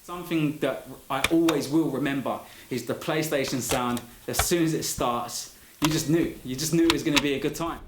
Something that I always will remember is the PlayStation sound. As soon as it starts, you just knew it was going to be a good time.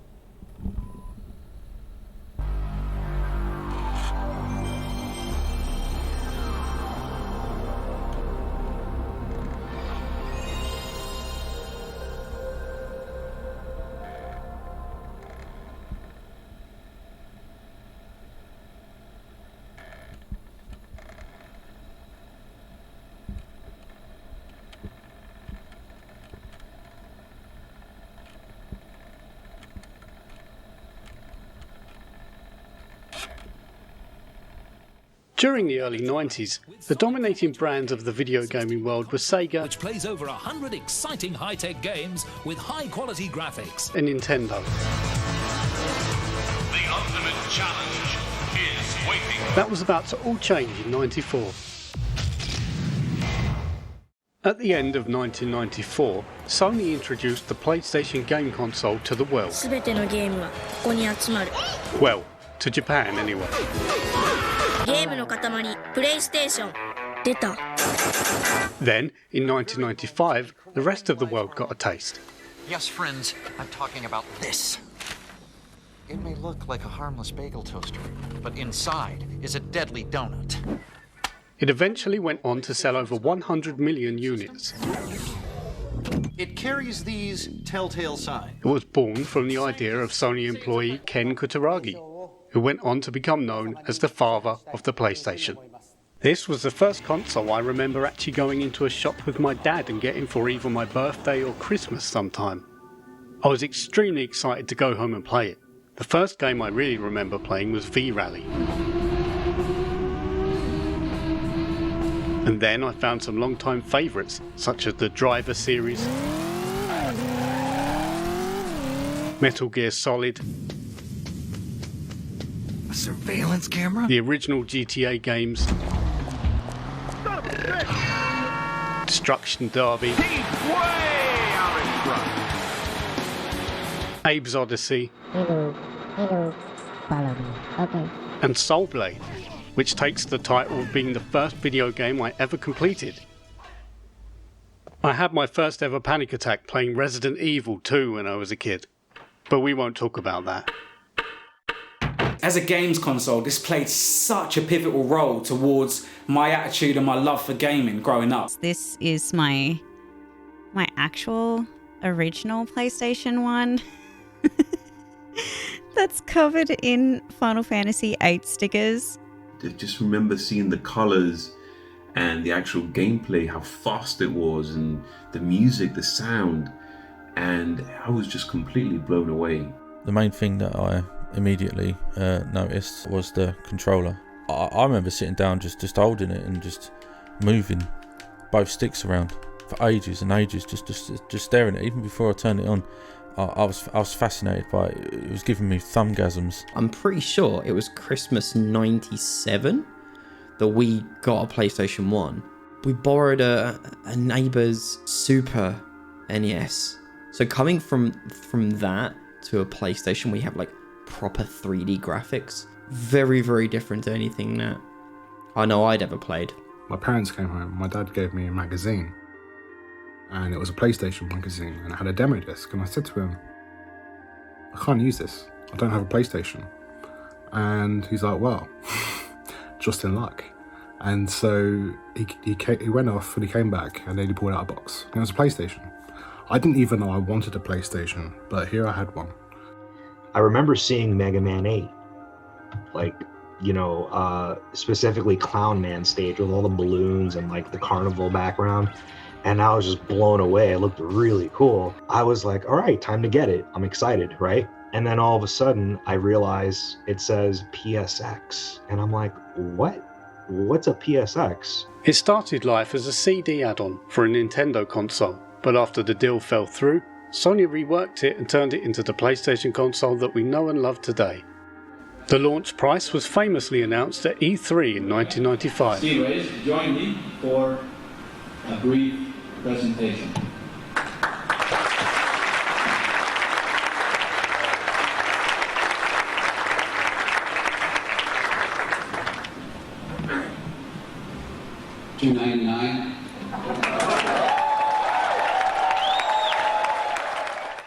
During the early 90s, the dominating brands of the video gaming world were Sega, which plays over 100 exciting high-tech games with high-quality graphics, and Nintendo. The ultimate challenge is waiting. That was about to all change in '94. At the end of 1994, Sony introduced the PlayStation game console to the world. Well, to Japan anyway. PlayStation. Then, in 1995, the rest of the world got a taste. Yes, friends, I'm talking about this. It may look like a harmless bagel toaster, but inside is a deadly donut. It eventually went on to sell over 100 million units. It carries these telltale signs. It was born from the idea of Sony employee Ken Kutaragi, who went on to become known as the father of the PlayStation. This was the first console I remember actually going into a shop with my dad and getting for either my birthday or Christmas sometime. I was extremely excited to go home and play it. The first game I really remember playing was V-Rally. And then I found some long-time favourites, such as the Driver series, Metal Gear Solid, A surveillance camera? the original GTA games, Destruction Derby, Abe's Odyssey, Follow me. Okay. and Soul Blade, which takes the title of being the first video game I ever completed. I had my first ever panic attack playing Resident Evil 2 when I was a kid, but we won't talk about that. As a games console, this played such a pivotal role towards my attitude and my love for gaming growing up. This is my actual original PlayStation 1 that's covered in Final Fantasy VIII stickers. I just remember seeing the colors and the actual gameplay, how fast it was, and the music, the sound, and I was just completely blown away. The main thing that I immediately noticed was the controller. I remember sitting down just holding it and just moving both sticks around for ages and ages, just staring at it. Even before I turned it on, I was fascinated by it. It was giving me thumbgasms. I'm pretty sure it was Christmas '97 that we got a PlayStation 1. We borrowed a neighbour's Super NES. So coming from that to a PlayStation, we have like proper 3D graphics. Very, very different to anything that I know I'd ever played. My parents came home, my dad gave me a magazine, and it was a PlayStation magazine, and it had a demo disc, and I said to him, I can't use this, I don't have a PlayStation. And he's like, well, just in luck. And so he went off and he came back, and then he pulled out a box, and it was a PlayStation. I didn't even know I wanted a PlayStation, but here I had one. I remember seeing Mega Man 8, like, specifically Clown Man stage with all the balloons and like the carnival background. And I was just blown away. It looked really cool. I was like, all right, time to get it. I'm excited, right? And then all of a sudden I realize it says PSX. And I'm like, what? What's a PSX? It started life as a CD add-on for a Nintendo console, but after the deal fell through, Sony reworked it and turned it into the PlayStation console that we know and love today. The launch price was famously announced at E3 in 1995. Anyways, join me for a brief presentation. $299.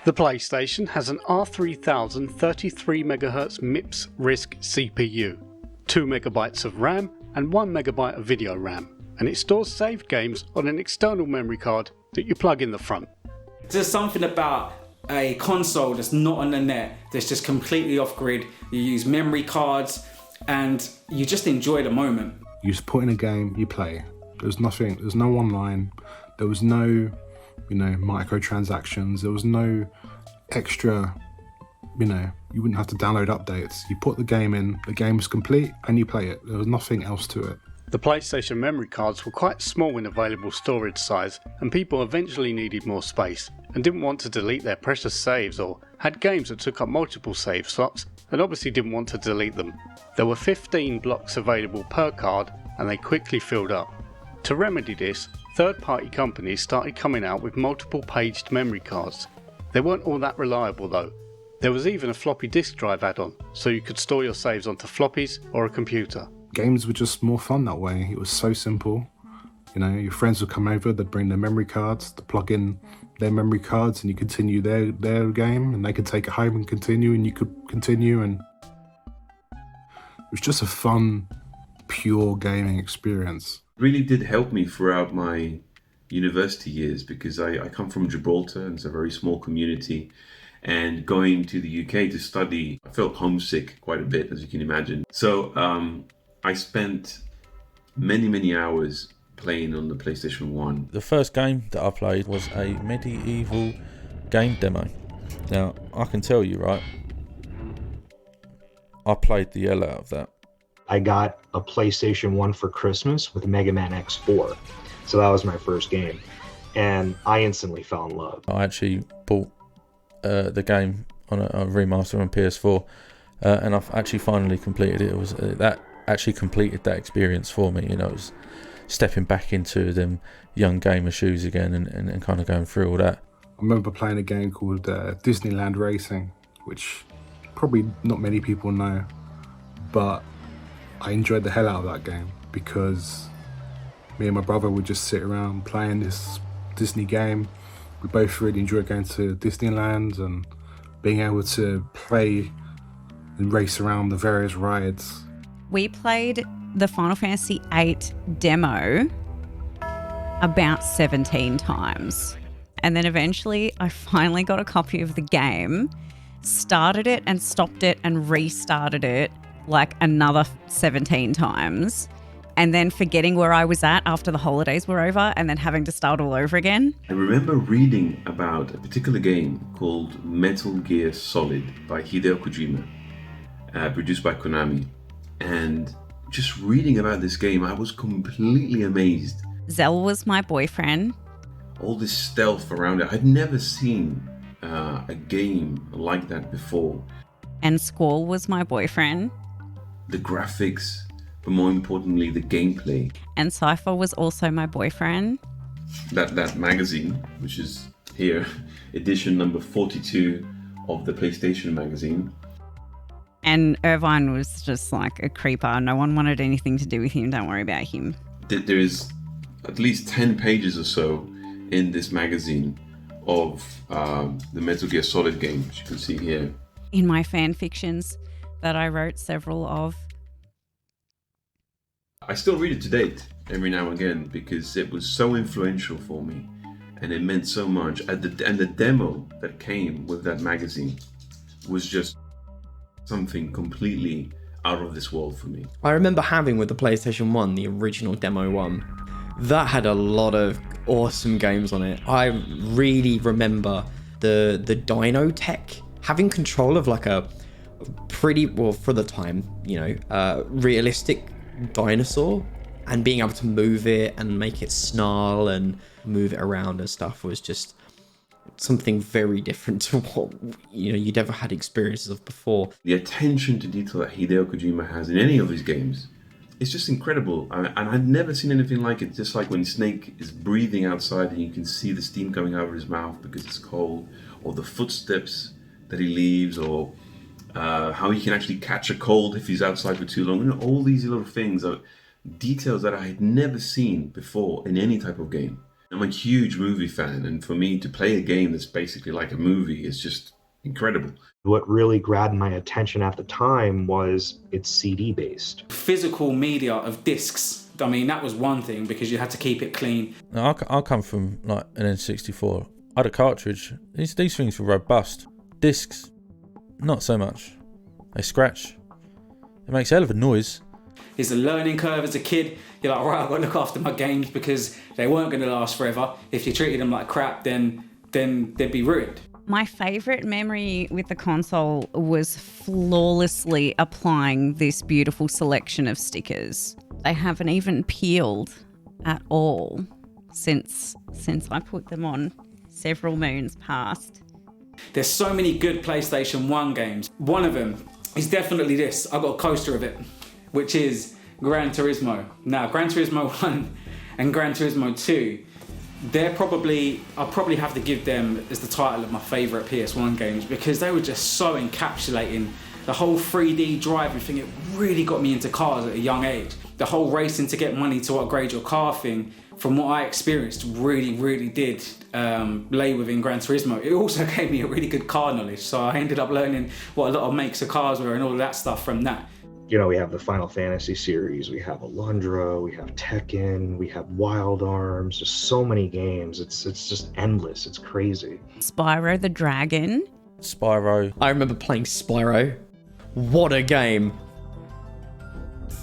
The PlayStation has an R3000 33MHz MIPS RISC CPU, 2MB of RAM and 1MB of video RAM, and it stores saved games on an external memory card that you plug in the front. There's something about a console that's not on the net, that's just completely off grid. You use memory cards and you just enjoy the moment. You just put in a game, you play. There's nothing, there's no online, there was no, microtransactions, there was no extra, you wouldn't have to download updates. You put the game in, the game was complete and you play it. There was nothing else to it. The PlayStation memory cards were quite small in available storage size, and people eventually needed more space and didn't want to delete their precious saves, or had games that took up multiple save slots and obviously didn't want to delete them. There were 15 blocks available per card and they quickly filled up. To remedy this, third-party companies started coming out with multiple paged memory cards. They weren't all that reliable though. There was even a floppy disk drive add-on, so you could store your saves onto floppies or a computer. Games were just more fun that way. It was so simple. Your friends would come over, they'd bring their memory cards, to plug in their memory cards, and you continue their game, and they could take it home and continue, and you could continue, and it was just a fun, pure gaming experience. It really did help me throughout my university years, because I come from Gibraltar, and it's a very small community, and going to the UK to study, I felt homesick quite a bit, as you can imagine. So I spent many hours playing on the PlayStation 1. The first game that I played was a medieval game demo. Now, I can tell you, right, I played the hell out of that. I got a PlayStation 1 for Christmas with Mega Man X4. So that was my first game. And I instantly fell in love. I actually bought the game on a remaster on PS4, and I've actually finally completed it. It was that actually completed that experience for me. It was stepping back into them young gamer shoes again, and kind of going through all that. I remember playing a game called Disneyland Racing, which probably not many people know, but I enjoyed the hell out of that game because me and my brother would just sit around playing this Disney game. We both really enjoyed going to Disneyland and being able to play and race around the various rides. We played the Final Fantasy VIII demo about 17 times. And then eventually I finally got a copy of the game, started it and stopped it and restarted it like another 17 times. And then forgetting where I was at after the holidays were over and then having to start all over again. I remember reading about a particular game called Metal Gear Solid by Hideo Kojima, produced by Konami. And just reading about this game, I was completely amazed. Zell was my boyfriend. All this stealth around it. I'd never seen a game like that before. And Squall was my boyfriend. The graphics, but more importantly, the gameplay. And Cypher was also my boyfriend. That magazine, which is here, edition number 42 of the PlayStation magazine. And Irvine was just like a creeper. No one wanted anything to do with him. Don't worry about him. There is at least 10 pages or so in this magazine of the Metal Gear Solid game, which you can see here. In my fan fictions that I wrote several of. I still read it to date every now and again because it was so influential for me and it meant so much. And the demo that came with that magazine was just something completely out of this world for me. I remember having with the PlayStation 1, the original demo one, that had a lot of awesome games on it. I really remember the Dino Tech, having control of like a pretty, well for the time, realistic dinosaur, and being able to move it and make it snarl and move it around and stuff was just something very different to what you'd ever had experiences of before. The attention to detail that Hideo Kojima has in any of his games is just incredible, and I'd never seen anything like it. Just like when Snake is breathing outside and you can see the steam coming out of his mouth because it's cold, or the footsteps that he leaves, or how he can actually catch a cold if he's outside for too long. All these little things details that I had never seen before in any type of game. I'm a huge movie fan, and for me to play a game that's basically like a movie is just incredible. What really grabbed my attention at the time was it's CD based. Physical media of discs. I mean, that was one thing because you had to keep it clean. Now, I come from like an N64. I had a cartridge. These things were robust. Discs, not so much. They scratch. It makes a hell of a noise. It's a learning curve as a kid. You're like, right, I've got to look after my games because they weren't going to last forever. If you treated them like crap, then they'd be ruined. My favourite memory with the console was flawlessly applying this beautiful selection of stickers. They haven't even peeled at all since I put them on several moons past. There's so many good PlayStation 1 games. One of them is definitely this. I've got a coaster of it, which is Gran Turismo. Now, Gran Turismo 1 and Gran Turismo 2, I'll probably have to give them as the title of my favourite PS1 games because they were just so encapsulating the whole 3D driving thing. It really got me into cars at a young age. The whole racing to get money to upgrade your car thing, from what I experienced, really did lay within Gran Turismo. It also gave me a really good car knowledge, so I ended up learning what a lot of makes of cars were and all of that stuff from that. You know, we have the Final Fantasy series, we have Alundra, we have Tekken, we have Wild Arms, just so many games. It's just endless. It's crazy. Spyro the Dragon. Spyro. I remember playing Spyro. What a game.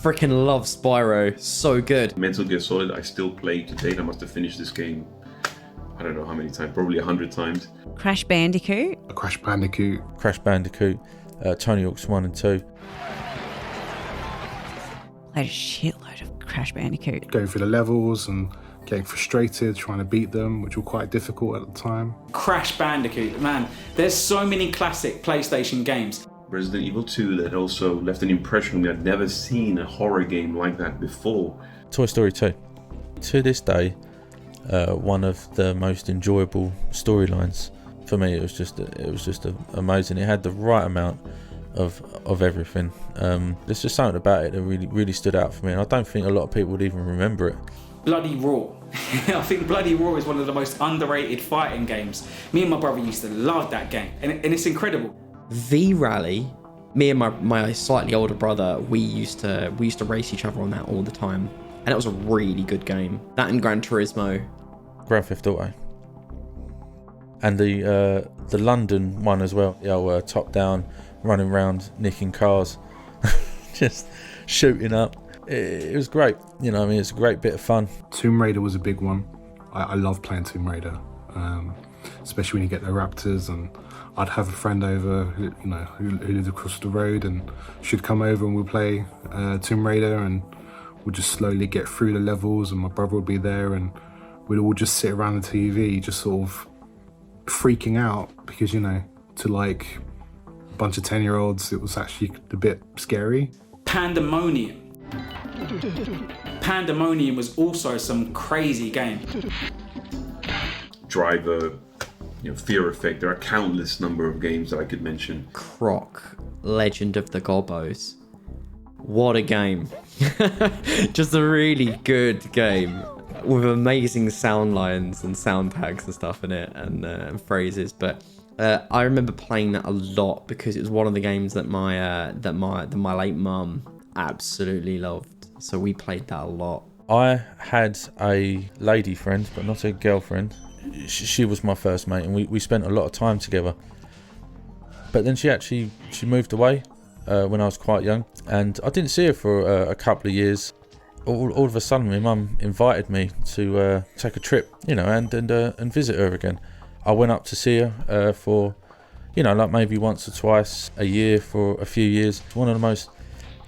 Freaking love Spyro. So good. Metal Gear Solid, I still play to date. I must have finished this game, I don't know how many times, probably 100 times. Crash Bandicoot. Crash Bandicoot. Crash Bandicoot. Tony Hawk's 1 and 2. Played a shitload of Crash Bandicoot. Going through the levels and getting frustrated, trying to beat them, which were quite difficult at the time. Crash Bandicoot, man. There's so many classic PlayStation games. Resident Evil 2 that also left an impression on me. I'd never seen a horror game like that before. Toy Story 2. To this day, one of the most enjoyable storylines for me. It was just amazing. It had the right amount of everything. There's just something about it that really stood out for me, and I don't think a lot of people would even remember it. Bloody Roar. I think Bloody Roar is one of the most underrated fighting games. Me and my brother used to love that game, and it's incredible. V-Rally, me and my slightly older brother, we used to race each other on that all the time, and it was a really good game. That and Gran Turismo. Grand Theft Auto. And the London one as well. The old top down, running around, nicking cars, just shooting up. It was great. You know, I mean, it's a great bit of fun. Tomb Raider was a big one. I love playing Tomb Raider, especially when you get the Raptors. And I'd have a friend over, who lived across the road, and she'd come over and we'd play Tomb Raider, and we'd just slowly get through the levels. And my brother would be there, and we'd all just sit around the TV, just sort of freaking out because, to like a bunch of 10-year-olds, it was actually a bit scary. Pandemonium was also some crazy game. Driver, Fear Effect. There are countless number of games that I could mention. Croc, Legend of the Gobbos. What a game. Just a really good game with amazing sound lines and sound tags and stuff in it, and phrases. But I remember playing that a lot because it was one of the games that my late mum absolutely loved. So we played that a lot. I had a lady friend, but not a girlfriend. She was my first mate, and we spent a lot of time together. But then she moved away when I was quite young, and I didn't see her for a couple of years. All of a sudden, my mum invited me to take a trip, and visit her again. I went up to see her for, like maybe once or twice a year for a few years. One of the most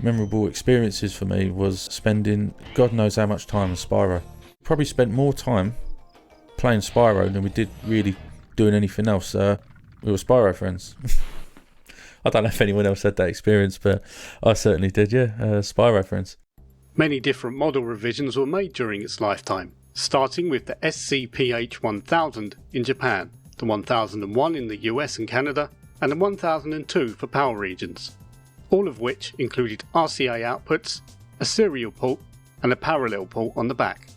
memorable experiences for me was spending God knows how much time on Spyro. Probably spent more time playing Spyro than we did really doing anything else. We were Spyro friends. I don't know if anyone else had that experience, but I certainly did, yeah. Spyro friends. Many different model revisions were made during its lifetime, starting with the SCPH-1000 in Japan, the 1001 in the US and Canada, and the 1002 for PAL regions, all of which included RCA outputs, a serial port, and a parallel port on the back.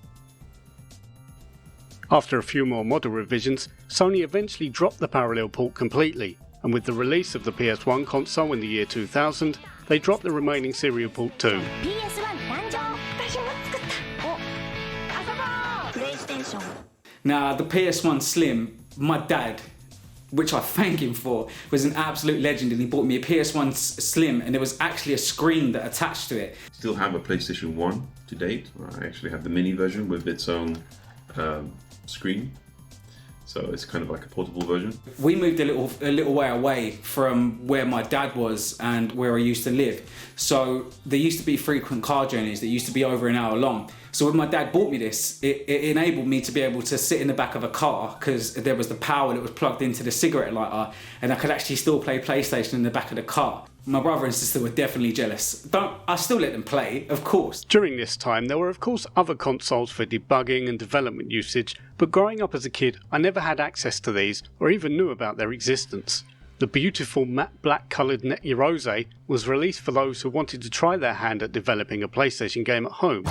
After a few more model revisions, Sony eventually dropped the parallel port completely, and with the release of the PS1 console in the year 2000, they dropped the remaining serial port too. Now, the PS1 Slim, my dad, which I thank him for, was an absolute legend, and he bought me a PS1 Slim, and there was actually a screen that attached to it. Still have a PlayStation 1 to date. I actually have the mini version with its own screen, so it's kind of like a portable version. We moved a little way away from where my dad was and where I used to live, so there used to be frequent car journeys that used to be over an hour long. So when my dad bought me this, it enabled me to be able to sit in the back of a car, because there was the power that was plugged into the cigarette lighter, and I could actually still play PlayStation in the back of the car. My brother and sister were definitely jealous. I still let them play, of course. During this time, there were of course other consoles for debugging and development usage, but growing up as a kid, I never had access to these or even knew about their existence. The beautiful matte black coloured Net Rose was released for those who wanted to try their hand at developing a PlayStation game at home.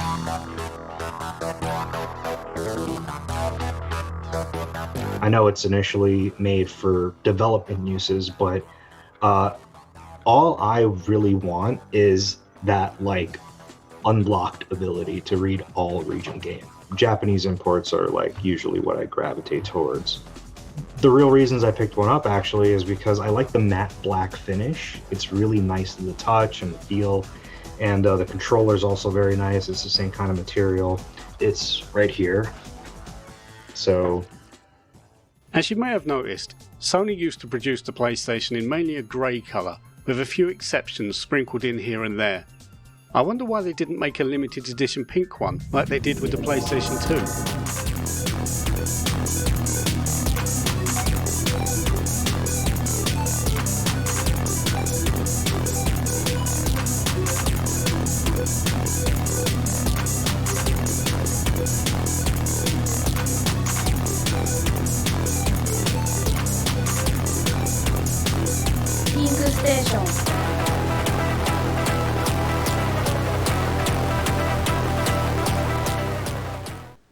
I know it's initially made for development uses, but all I really want is that like unblocked ability to read all region game. Japanese imports are like usually what I gravitate towards. The real reasons I picked one up actually is because I like the matte black finish. It's really nice to the touch and the feel, and the controller's also very nice. It's the same kind of material. It's right here. So, as you may have noticed, Sony used to produce the PlayStation in mainly a grey colour, with a few exceptions sprinkled in here and there. I wonder why they didn't make a limited edition pink one, like they did with the PlayStation 2.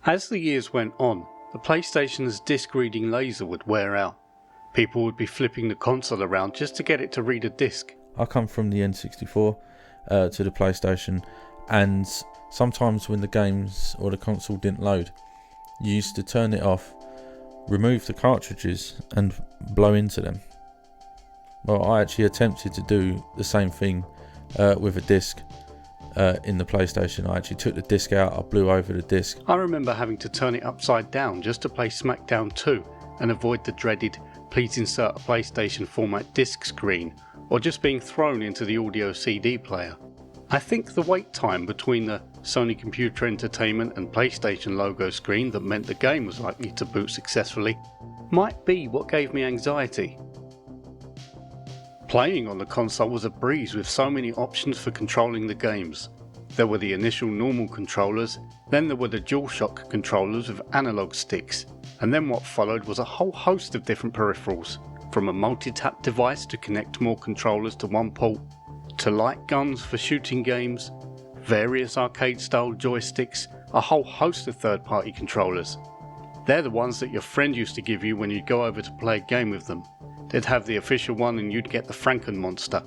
As the years went on, the PlayStation's disc reading laser would wear out. People would be flipping the console around just to get it to read a disc. I come from the N64 to the PlayStation, and sometimes when the games or the console didn't load, you used to turn it off, remove the cartridges and blow into them. Well, I actually attempted to do the same thing with a disc in the PlayStation. I actually took the disc out, I blew over the disc. I remember having to turn it upside down just to play SmackDown 2 and avoid the dreaded "please insert a PlayStation format disc" screen, or just being thrown into the audio CD player. I think the wait time between the Sony Computer Entertainment and PlayStation logo screen that meant the game was likely to boot successfully might be what gave me anxiety. Playing on the console was a breeze with so many options for controlling the games. There were the initial normal controllers, then there were the DualShock controllers with analog sticks, and then what followed was a whole host of different peripherals, from a multi-tap device to connect more controllers to one port, to light guns for shooting games, various arcade-style joysticks, a whole host of third-party controllers. They're the ones that your friend used to give you when you'd go over to play a game with them. They'd have the official one and you'd get the Franken monster.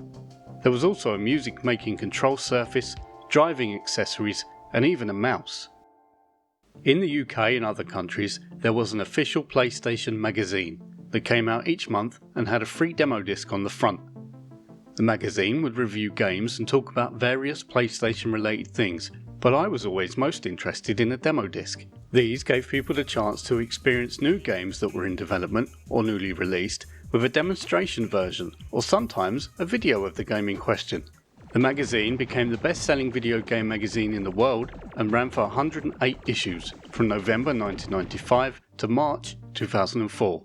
There was also a music-making control surface, driving accessories, and even a mouse. In the UK and other countries, there was an official PlayStation magazine that came out each month and had a free demo disc on the front. The magazine would review games and talk about various PlayStation-related things, but I was always most interested in a demo disc. These gave people the chance to experience new games that were in development or newly released, with a demonstration version, or sometimes a video of the game in question. The magazine became the best-selling video game magazine in the world and ran for 108 issues, from November 1995 to March 2004.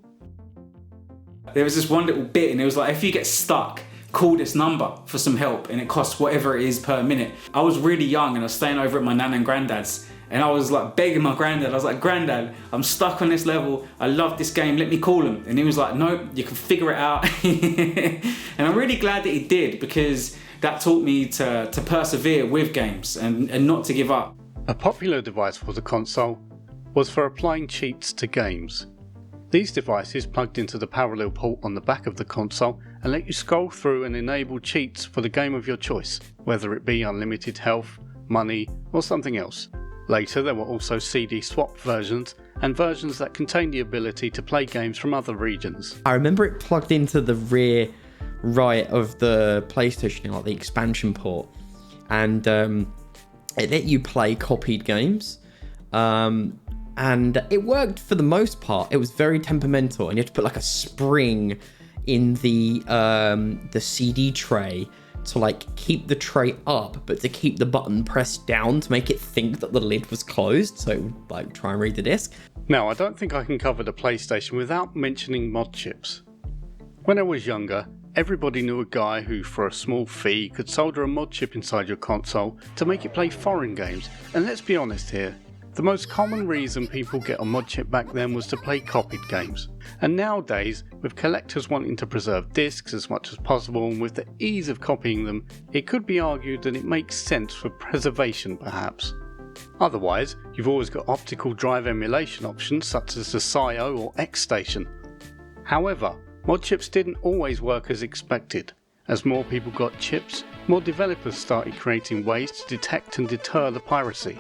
There was this one little bit, and it was like, if you get stuck, call this number for some help, and it costs whatever it is per minute. I was really young, and I was staying over at my nan and granddad's, and I was like begging my granddad. I was like, "Granddad, I'm stuck on this level. I love this game. Let me call him." And he was like, "No, you can figure it out." And I'm really glad that he did, because that taught me to persevere with games and not to give up. A popular device for the console was for applying cheats to games. These devices plugged into the parallel port on the back of the console and let you scroll through and enable cheats for the game of your choice, whether it be unlimited health, money, or something else. Later there were also CD swap versions and versions that contained the ability to play games from other regions. I remember it plugged into the rear right of the PlayStation, like the expansion port, and it let you play copied games. And it worked for the most part. It was very temperamental, and you had to put like a spring in the CD tray to like keep the tray up, but to keep the button pressed down to make it think that the lid was closed, so it would like try and read the disc. Now, I don't think I can cover the PlayStation without mentioning mod chips. When I was younger, everybody knew a guy who, for a small fee, could solder a mod chip inside your console to make it play foreign games. And let's be honest here, the most common reason people get a mod chip back then was to play copied games. And nowadays, with collectors wanting to preserve discs as much as possible and with the ease of copying them, it could be argued that it makes sense for preservation perhaps. Otherwise, you've always got optical drive emulation options such as the SIO or X-Station. However, mod chips didn't always work as expected. As more people got chips, more developers started creating ways to detect and deter the piracy.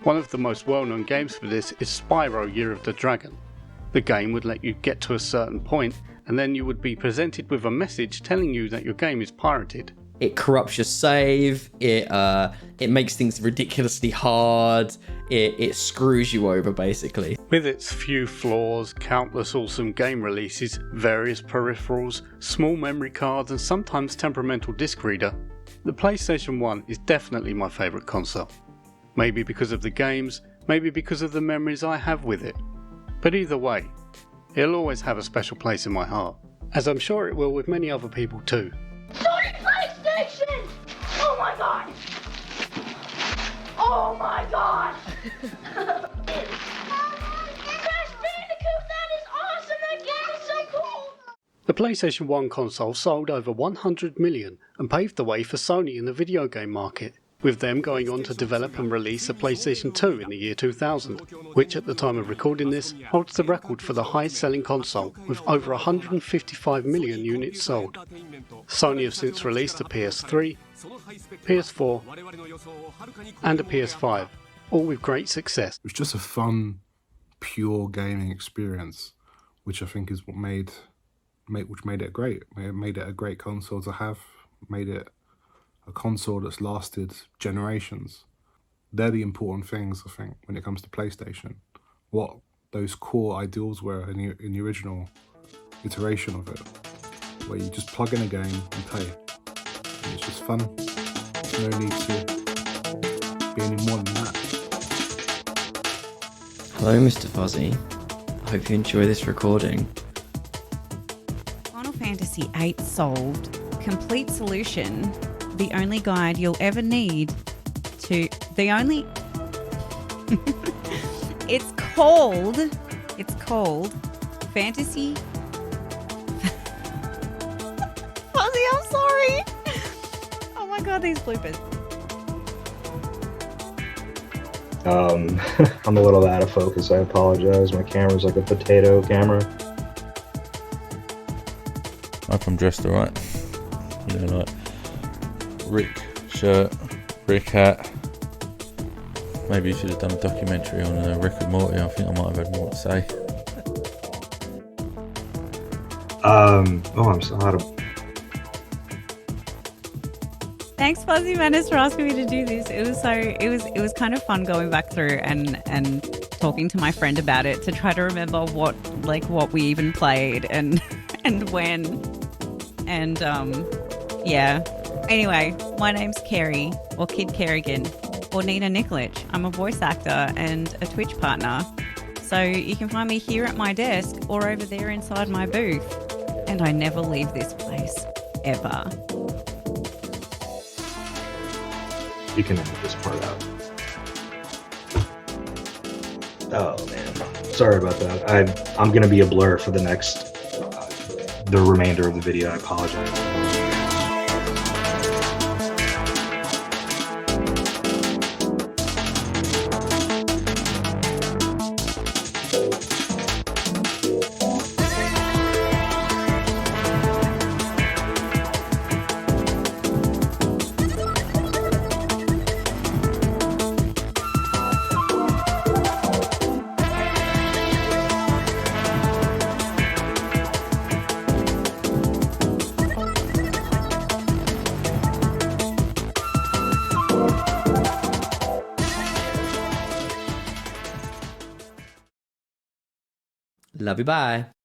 One of the most well-known games for this is Spyro Year of the Dragon. The game would let you get to a certain point, and then you would be presented with a message telling you that your game is pirated. It corrupts your save, it makes things ridiculously hard, it screws you over basically. With its few flaws, countless awesome game releases, various peripherals, small memory cards and sometimes temperamental disc reader, the PlayStation 1 is definitely my favourite console. Maybe because of the games, maybe because of the memories I have with it. But either way, it'll always have a special place in my heart, as I'm sure it will with many other people too. Sony PlayStation! Oh my god! Oh my god! Crash Bandicoot, that is awesome! That game is so cool! The PlayStation 1 console sold over 100 million and paved the way for Sony in the video game market, with them going on to develop and release a PlayStation 2 in the year 2000, which at the time of recording this holds the record for the highest selling console with over 155 million units sold. Sony have since released a PS3, PS4 and a PS5, all with great success. It was just a fun, pure gaming experience, which I think is what made it great. It made it a great console to have, made it a console that's lasted generations. They're the important things, I think, when it comes to PlayStation. What those core ideals were in the original iteration of it, where you just plug in a game and play. And it's just fun. There's no need to be any more than that. Hello, Mr. Fuzzy. I hope you enjoy this recording. Final Fantasy VIII solved. Complete solution. The only guide you'll ever need to... It's called Fantasy... Fuzzy, I'm sorry. Oh my god, these bloopers. I'm a little out of focus, I apologize. My camera's like a potato camera. I hope I'm dressed alright. You know, like Rick shirt, Rick hat. Maybe you should have done a documentary on Rick and Morty. I think I might have had more to say. I'm so out of... Thanks, Fuzzy Menace, for asking me to do this. It was kind of fun going back through and talking to my friend about it to try to remember what we even played and when. And yeah. Anyway, my name's Kerry, or Kid Kerrigan, or Nina Nikolic. I'm a voice actor and a Twitch partner. So you can find me here at my desk or over there inside my booth. And I never leave this place, ever. You can edit this part out. Oh man, sorry about that. I'm gonna be a blur for the next, the remainder of the video. I apologize. Love you, bye.